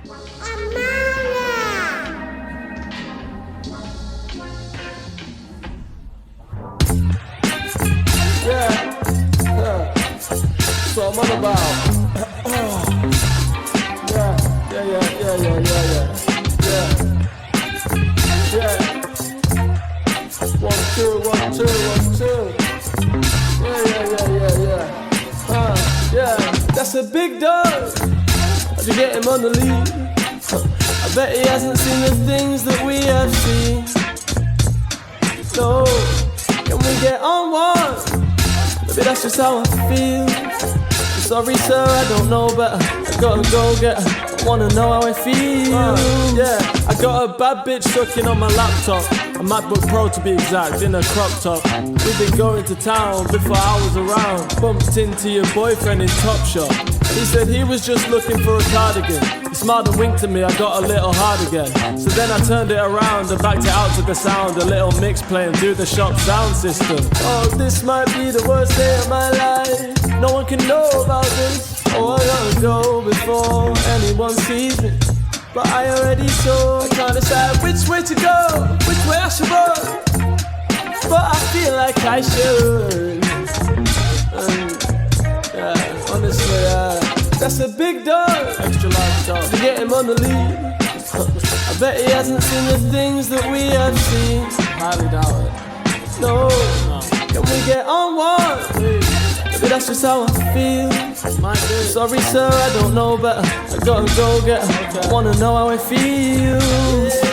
So I'm on about. Yeah. One, two. Yeah. That's a big dog. How'd you get him on the lead? I bet he hasn't seen the things that we have seen. No, can we get on one? Maybe that's just how I feel. Sorry sir, I don't know better. I gotta go get her. I wanna know how I feel. Yeah, I got a bad bitch sucking on my laptop. A MacBook Pro to be exact, in a crop top. We've been going to town before I was around. Bumped into your boyfriend in Topshop. He said he was just looking for a cardigan. He smiled and winked at me, I got a little hard again. So then I turned it around and backed it out to the sound. A little mix playing through the shop sound system. Oh, this might be the worst day of my life. No one can know about this. Oh, I gotta go before anyone sees me. But I already saw. I can't decide which way to go, which way I should run. But I feel like I should. Honestly, that's a big dog. Extra large dog. To get him on the lead. I bet he hasn't seen the things that we have seen. Highly doubt it. No. Can we get on one? Maybe that's just how I feel. Sorry sir, I don't know better. I gotta go get her. I wanna know how it feels.